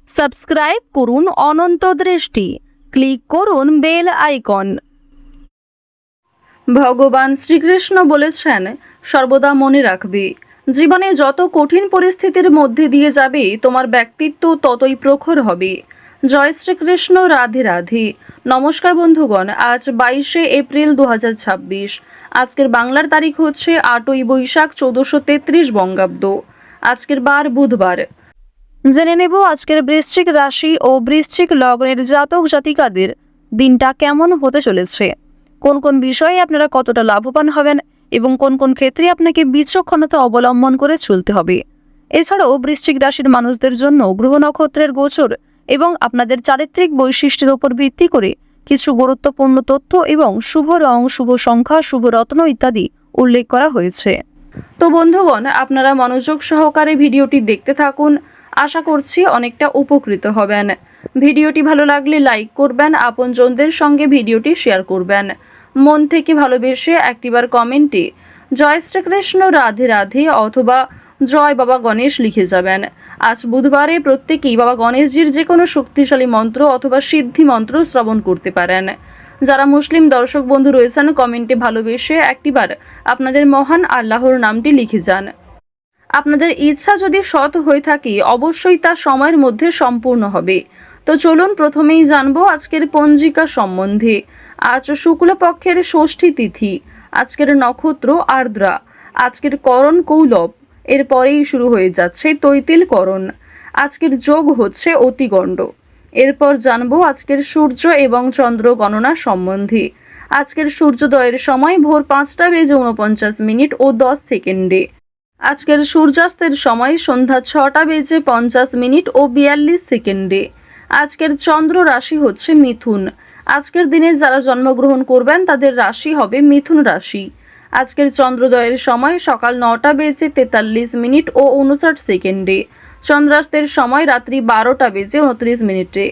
Subscribe করুন অনন্ত দৃষ্টি, click করুন বেল আইকন। ভগবান শ্রীকৃষ্ণ বলেছেন, সর্বদা মনে রাখবে, জীবনে যত কঠিন পরিস্থিতির মধ্যে দিয়ে যাবে তোমার ব্যক্তিত্ব ততই প্রখর হবে। জয় শ্রীকৃষ্ণ, রাধে রাধে। নমস্কার বন্ধুগণ, আজ 22শে এপ্রিল 2026। আজকের বাংলার তারিখ হচ্ছে 8ই বৈশাখ 1433 বঙ্গাব্দ। আজকের বার বুধবার। জেনে নেব আজকের বৃশ্চিক রাশি ও বৃশ্চিক লগ্নের জাতক জাতিকাদের দিনটা কেমন হতে চলেছে, কোন কোন বিষয়ে আপনারা কতটা লাভবান হবেন এবং কোন কোন ক্ষেত্রে আপনাকে বিচক্ষণতা অবলম্বন করে চলতে হবে। এছাড়াও বৃশ্চিক রাশির মানুষদের জন্য গ্রহ নক্ষত্রের গোচর এবং আপনাদের চারিত্রিক বৈশিষ্ট্যের উপর ভিত্তি করে কিছু গুরুত্বপূর্ণ তথ্য এবং শুভ রং, শুভ সংখ্যা, শুভ রত্ন ইত্যাদি উল্লেখ করা হয়েছে। তো বন্ধুগণ, আপনারা মনোযোগ সহকারে ভিডিওটি দেখতে থাকুন। আশা করছি অনেকটা উপকৃত হবেন। ভিডিওটি ভালো লাগলে লাইক করবেন, আপনজনদের সঙ্গে ভিডিওটি শেয়ার করবেন। মন থেকে ভালোবেসে একটিবার কমেন্টে জয় শ্রীকৃষ্ণ, রাধে রাধে অথবা জয় বাবা গণেশ লিখে যাবেন। আজ বুধবারে প্রত্যেকেই বাবা গণেশজির যে কোনো শক্তিশালী মন্ত্র অথবা সিদ্ধি মন্ত্র শ্রবণ করতে পারেন। যারা মুসলিম দর্শক বন্ধু রয়েছেন, কমেন্টে ভালোবেসে একটিবার আপনাদের মহান আল্লাহর নামটি লিখে যান। আপনাদের ইচ্ছা যদি সৎ হয়ে থাকে অবশ্যই তা সময়ের মধ্যে সম্পূর্ণ হবে। তো চলুন প্রথমেই জানবো আজকের পঞ্জিকা সম্বন্ধে। আজ শুক্লপক্ষের ষষ্ঠী তিথি, আজকের নক্ষত্র আর্দ্রা, আজকের করণ কৌলব, এরপরেই শুরু হয়ে যাচ্ছে তৈতিল করণ। আজকের যোগ হচ্ছে অতিগণ্ড। এরপর জানবো আজকের সূর্য এবং চন্দ্র গণনা সম্বন্ধে। আজকের সূর্যোদয়ের সময় ভোর 5টা বেজে 49 ও 10 সেকেন্ডে। আজকের সূর্যাস্তের সময় সন্ধ্যা 6টা বেজে 50 ও 42 সেকেন্ডে। আজকের চন্দ্র রাশি হচ্ছে মিথুন। আজকের দিনে যারা জন্মগ্রহণ করবেন তাদের রাশি হবে মিথুন রাশি। আজকের চন্দ্রোদয়ের সময় সকাল 9টা বেজে 43 ও 59 সেকেন্ডে। চন্দ্রাস্তের সময় রাত্রি 12টা বেজে 29।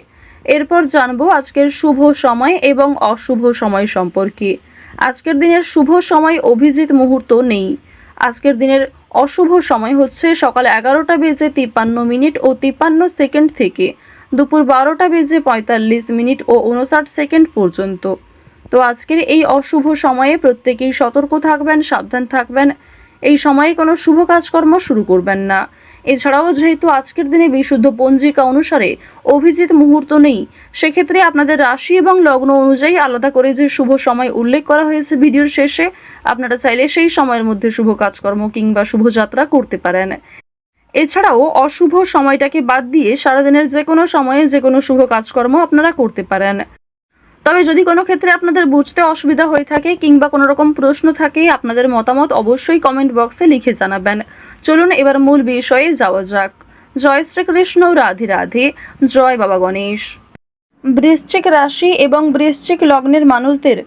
এরপর জানবো আজকের শুভ সময় এবং অশুভ সময় সম্পর্কে। আজকের দিনের শুভ সময় অভিজিৎ মুহূর্ত নেই। আজকের দিনের অশুভ সময় হচ্ছে সকাল 11টা বেজে 53 ও 53 সেকেন্ড থেকে দুপুর 12টা বেজে 45 ও 59 সেকেন্ড পর্যন্ত। তো আজকের এই অশুভ সময়ে প্রত্যেকেই সতর্ক থাকবেন, সাবধান থাকবেন। এই সময়ে কোনো শুভ কাজকর্ম শুরু করবেন না। এছাড়াও যেহেতু আজকের দিনে বিশুদ্ধ পঞ্জিকা অনুসারে অভিজিৎ মুহূর্ত নেই, সেক্ষেত্রে আপনাদের রাশি এবং লগ্ন অনুযায়ী আলাদা করে যে শুভ সময় উল্লেখ করা হয়েছে ভিডিওর শেষে, আপনারা চাইলে সেই সময়ের মধ্যে শুভ কাজকর্ম কিংবা শুভযাত্রা করতে পারেন। এছাড়াও অশুভ সময়টাকে বাদ দিয়ে সারাদিনের যে কোনো সময়ে যে কোনো শুভ কাজকর্ম আপনারা করতে পারেন। তবে যদি কোনো ক্ষেত্রে আপনাদের বুঝতে অসুবিধা হয়ে থাকে কিংবা কোনো রকম প্রশ্ন থাকে, আপনাদের মতামত অবশ্যই কমেন্ট বক্সে লিখে জানাবেন। চলুন এবার মূল বিষয়ে যাওয়া যাক। জয় শ্রীকৃষ্ণ, রাধে রাধে, জয় বাবা গণেশ। বৃশ্চিক রাশি এবং বৃশ্চিক লগ্নের মানুষদের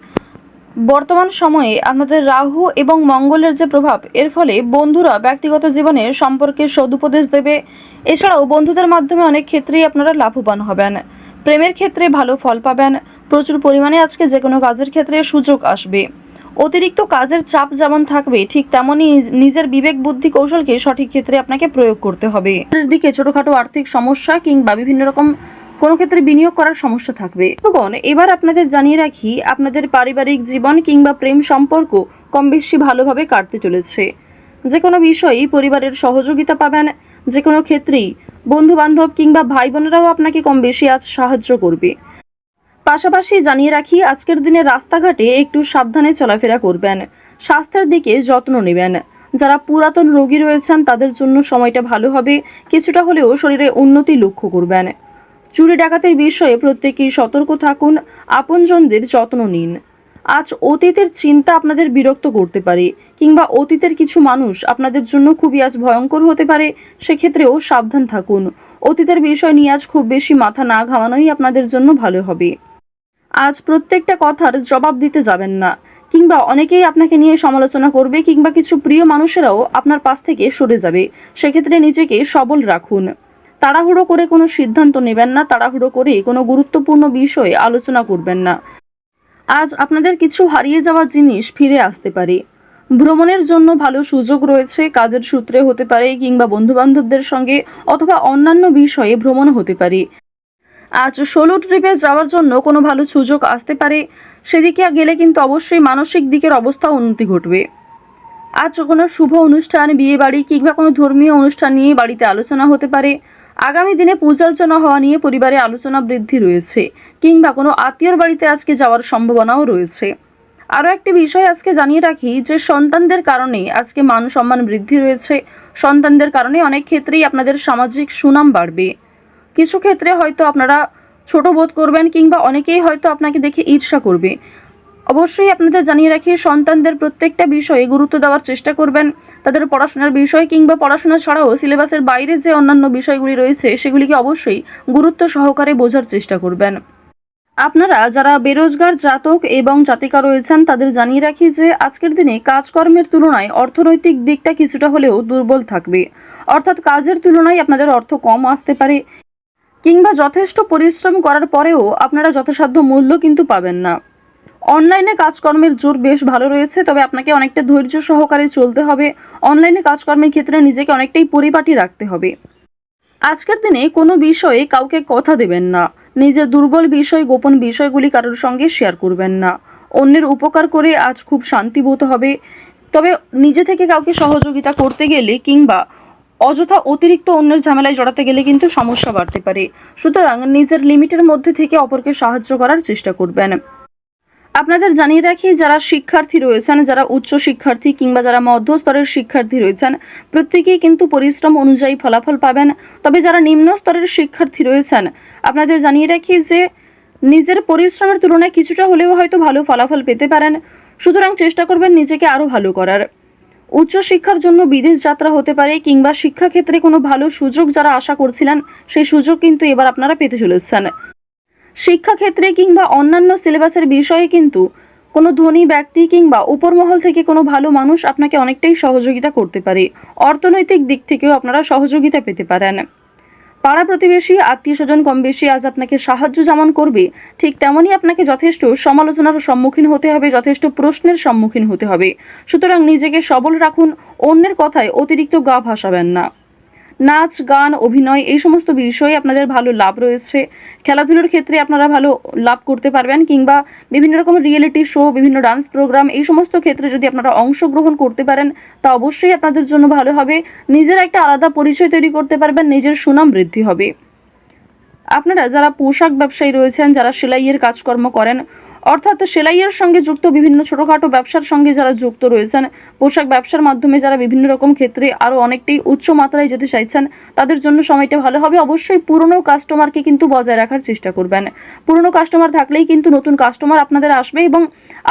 বর্তমান সময়ে আপনাদের রাহু এবং মঙ্গলের যে প্রভাব, এর ফলে বন্ধুরা ব্যক্তিগত জীবনে সম্পর্কে সদুপদেশ দেবে। এছাড়াও বন্ধুদের মাধ্যমে অনেক ক্ষেত্রেই আপনারা লাভবান হবেন। প্রেমের ক্ষেত্রে ভালো ফল পাবেন। প্রচুর পরিমাণে আজকে যে কোনো কাজের ক্ষেত্রে সুযোগ আসবে। অতিরিক্ত কাজের চাপ যেমন থাকবে, ঠিক তেমনই নিজের বিবেক বুদ্ধি কৌশলকে সঠিক ক্ষেত্রে আপনাকে প্রয়োগ করতে হবে। দিকে ছোটখাটো আর্থিক সমস্যা কিংবা বিভিন্ন রকম কোনো ক্ষেত্রে বিনিয়োগ করার সমস্যা থাকবে। এবার আপনাদের জানিয়ে রাখি, আপনাদের পারিবারিক জীবন কিংবা প্রেম সম্পর্ক কম বেশি ভালোভাবে কাটতে চলেছে। যে কোনো বিষয়েই পরিবারের সহযোগিতা পাবেন। যে কোনো ক্ষেত্রেই বন্ধু বান্ধব কিংবা ভাই বোনেরাও আপনাকে কম বেশি আজ সাহায্য করবে। পাশাপাশি জানিয়ে রাখি, আজকের দিনে রাস্তাঘাটে একটু সাবধানে চলাফেরা করবেন। স্বাস্থ্যের দিকে যত্ন নেবেন। যারা পুরাতন রোগী রয়েছেন তাদের জন্য সময়টা ভালো হবে। কিছুটা হলেও শরীরে উন্নতি লক্ষ্য করবেন। চুরি ডাকাতির বিষয়ে প্রত্যেকেই সতর্ক থাকুন। আপনজনদের যত্ন নিন। আজ অতীতের চিন্তা আপনাদের বিরক্ত করতে পারে কিংবা অতীতের কিছু মানুষ আপনাদের জন্য খুবই আজ ভয়ঙ্কর হতে পারে, সেক্ষেত্রেও সাবধান থাকুন। অতীতের বিষয় নিয়ে আজ খুব বেশি মাথা না ঘামানোই আপনাদের জন্য ভালো হবে। আজ প্রত্যেকটা কথার জবাব দিতে যাবেন না, কিংবা অনেকেই আপনাকে নিয়ে সমালোচনা করবে কিংবা কিছু প্রিয় মানুষেরাও আপনার পাশ থেকে সরে যাবে। সেক্ষেত্রে নিজেকে সবল রাখুন। তাড়াহুড়ো করে কোনো সিদ্ধান্ত নেবেন না। তাড়াহুড়ো করে কোনো গুরুত্বপূর্ণ বিষয়ে আলোচনা করবেন না। আজ আপনাদের কিছু হারিয়ে যাওয়া জিনিস ফিরে আসতে পারে। ভ্রমণের জন্য ভালো সুযোগ রয়েছে, কাজের সূত্রে হতে পারে কিংবা বন্ধুবান্ধবদের সঙ্গে অথবা অন্যান্য বিষয়ে ভ্রমণ হতে পারে। আজ সোলো ট্রিপে যাওয়ার জন্য কোনো ভালো সুযোগ আসতে পারে, সেদিকে গেলে কিন্তু অবশ্যই মানসিক দিকের অবস্থা উন্নতি ঘটবে। আজ কোনো শুভ অনুষ্ঠান, বিয়ে বাড়ি কিংবা কোনো ধর্মীয় অনুষ্ঠান নিয়ে বাড়িতে আলোচনা হতে পারে। আগামী দিনে পূজার্চনা হওয়া নিয়ে পরিবারে আলোচনা বৃদ্ধি রয়েছে, কিংবা কোনো আত্মীয়র বাড়িতে আজকে যাওয়ার সম্ভাবনাও রয়েছে। আরও একটি বিষয় আজকে জানিয়ে রাখি যে সন্তানদের কারণে আজকে মান সম্মান বৃদ্ধি রয়েছে। সন্তানদের কারণে অনেক ক্ষেত্রেই আপনাদের সামাজিক সুনাম বাড়বে। কিছু ক্ষেত্রে হয়তো আপনারা ছোট বোধ করবেন কিংবা অনেকেই হয়তো আপনাকে দেখে ঈর্ষা করবে। অবশ্যই আপনাদের জানিয়ে রাখি, সন্তানদের প্রত্যেকটা বিষয়ে গুরুত্ব দেওয়ার চেষ্টা করবেন। তাদের পড়াশোনার বিষয় কিংবা পড়াশোনা ছাড়াও সিলেবাসের বাইরে যে অন্যান্য বিষয়গুলি রয়েছে সেগুলিকে অবশ্যই গুরুত্ব সহকারে বোঝার চেষ্টা করবেন। আপনারা যারা বেরোজগার জাতক এবং জাতিকা রয়েছেন তাদের জানিয়ে রাখি যে আজকের দিনে কাজকর্মের তুলনায় অর্থনৈতিক দিকটা কিছুটা হলেও দুর্বল থাকবে। অর্থাৎ কাজের তুলনায় আপনাদের অর্থ কম আসতে পারে, কিংবা যথেষ্ট পরিশ্রম করার পরেও আপনারা যথাসাধ্য মূল্য কিন্তু পাবেন না। অনলাইনে কাজকর্মের জোর বেশ ভালো রয়েছে, তবে আপনাকে অনেকটা ধৈর্য সহকারে চলতে হবে। অনলাইনে কাজকর্মের ক্ষেত্রে নিজেকে অনেকটাই পরিপাটি রাখতে হবে। আজকের দিনে কোনো বিষয়ে কাউকে কথা দেবেন না। নিজের দুর্বল বিষয়, গোপন বিষয়গুলি কারোর সঙ্গে শেয়ার করবেন না। অন্যের উপকার করে আজ খুব শান্তি বোধ হবে। তবে নিজে থেকে কাউকে সহযোগিতা করতে গেলে কিংবা অযথা অতিরিক্ত অন্যের ঝামেলায় জড়াতে গেলে কিন্তু সমস্যা বাড়তে পারে। সুতরাং নিজের লিমিটের মধ্যে থেকে অপরকে সাহায্য করার চেষ্টা করবেন। আপনাদের জানিয়ে রাখি, যারা শিক্ষার্থী রয়েছেন, যারা উচ্চ শিক্ষার্থী কিংবা যারা মধ্যস্তরের শিক্ষার্থী রয়েছেন, প্রত্যেকেই কিন্তু পরিশ্রম অনুযায়ী ফলাফল পাবেন। তবে যারা নিম্ন স্তরের শিক্ষার্থী রয়েছেন, আপনাদের জানিয়ে রাখি যে নিজের পরিশ্রমের তুলনায় কিছুটা হলেও হয়তো ভালো ফলাফল পেতে পারেন। সুতরাং চেষ্টা করবেন নিজেকে আরও ভালো করার। উচ্চশিক্ষার জন্য বিদেশ যাত্রা হতে পারে, কিংবা শিক্ষাক্ষেত্রে কোনো ভালো সুযোগ যারা আশা করছিলেন সেই সুযোগ কিন্তু এবার আপনারা পেতে চলেছেন। শিক্ষাক্ষেত্রে কিংবা অন্যান্য সিলেবাসের বিষয়ে কিন্তু কোনো ধনী ব্যক্তি কিংবা উপরমহল থেকে কোনো ভালো মানুষ আপনাকে অনেকটাই সহযোগিতা করতে পারে। অর্থনৈতিক দিক থেকেও আপনারা সহযোগিতা পেতে পারেন। পাড়া প্রতিবেশী, আত্মীয় স্বজন কম বেশি আজ আপনাকে সাহায্য যেমন করবে, ঠিক তেমনই আপনাকে যথেষ্ট সমালোচনার সম্মুখীন হতে হবে, যথেষ্ট প্রশ্নের সম্মুখীন হতে হবে। সুতরাং নিজেকে সবল রাখুন, অন্যের কথায় অতিরিক্ত গা ভাসাবেন না। নাচ, গান, অভিনয় এই সমস্ত বিষয়ে আপনাদের ভালো লাভ রয়েছে। খেলাধুলার ক্ষেত্রে আপনারা ভালো লাভ করতে পারবেন, কিংবা বিভিন্ন রকমের রিয়েলিটি শো, বিভিন্ন ডান্স প্রোগ্রাম এই সমস্ত ক্ষেত্রে যদি আপনারা অংশগ্রহণ করতে পারেন তা অবশ্যই আপনাদের জন্য ভালো হবে। নিজের একটা আলাদা পরিচয় তৈরি করতে পারবেন, নিজের সুনাম বৃদ্ধি হবে। আপনারা যারা পোশাক ব্যবসায়ী রয়েছেন, যারা সেলাইয়ের কাজকর্ম করেন, অর্থাৎ সেলাইয়ের সঙ্গে যুক্ত বিভিন্ন ছোটোখাটো ব্যবসার সঙ্গে যারা যুক্ত রয়েছেন, পোশাক ব্যবসার মাধ্যমে যারা বিভিন্ন রকম ক্ষেত্রে আরও অনেকটাই উচ্চ মাত্রায় যেতে চাইছেন, তাদের জন্য সময়টা ভালো হবে। অবশ্যই পুরনো কাস্টমারকে কিন্তু বজায় রাখার চেষ্টা করবেন। পুরনো কাস্টমার থাকলেই কিন্তু নতুন কাস্টমার আপনাদের আসবে, এবং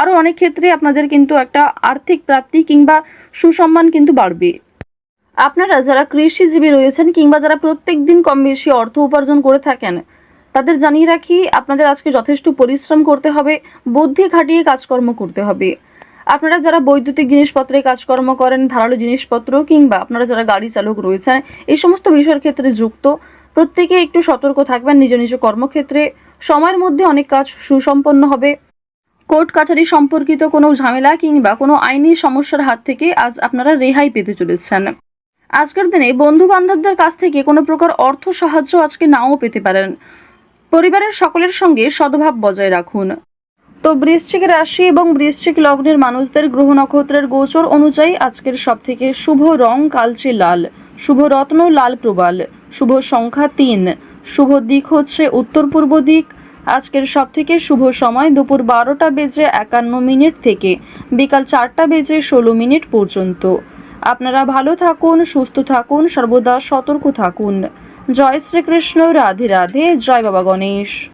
আরও অনেক ক্ষেত্রে আপনাদের কিন্তু একটা আর্থিক প্রাপ্তি কিংবা সুসম্মান কিন্তু বাড়বে। আপনারা যারা কৃষিজীবী রয়েছেন কিংবা যারা প্রত্যেক দিন কম বেশি অর্থ উপার্জন করে থাকেন, তাদের জানিয়ে রাখি আপনাদের আজকে যথেষ্ট পরিশ্রম করতে হবে, বুদ্ধি খাটিয়ে কাজকর্ম করতে হবে। আপনারা যারা বৈদ্যুতিক জিনিসপত্রে কাজকর্ম করেন, ধারালো জিনিসপত্র, কিংবা আপনারা যারা গাড়ি চালক রয়েছেন, এই সমস্ত বিষয়ের ক্ষেত্রে যুক্ত, প্রত্যেকে একটু সতর্ক থাকবেন নিজ নিজ কর্মক্ষেত্রে। সময়ের মধ্যে অনেক কাজ সুসম্পন্ন হবে। কোর্ট কাছারি সম্পর্কিত কোনো ঝামেলা কিংবা কোনো আইনি সমস্যার হাত থেকে আজ আপনারা রেহাই পেতে চলেছেন। আজকের দিনে বন্ধু বান্ধবদের কাছ থেকে কোনো প্রকার অর্থ সাহায্য আজকে নাও পেতে পারেন। পরিবারের সকলের সঙ্গে সদ্ভাব বজায় রাখুন। তো বৃশ্চিক রাশি এবং বৃশ্চিক লগ্নের মানুষদের গ্রহ নক্ষত্রের গোচর অনুযায়ী আজকের সবথেকে শুভ রং কালচে লাল, শুভ রত্ন লাল প্রবাল, শুভ সংখ্যা 3, শুভ দিক হচ্ছে উত্তর পূর্ব দিক। আজকের সবথেকে শুভ সময় দুপুর 12:51 থেকে বিকাল 4:16 পর্যন্ত। আপনারা ভালো থাকুন, সুস্থ থাকুন, সর্বদা সতর্ক থাকুন। জয় শ্রীকৃষ্ণ, রাধে রাধে, জয় বাবা গণেশ।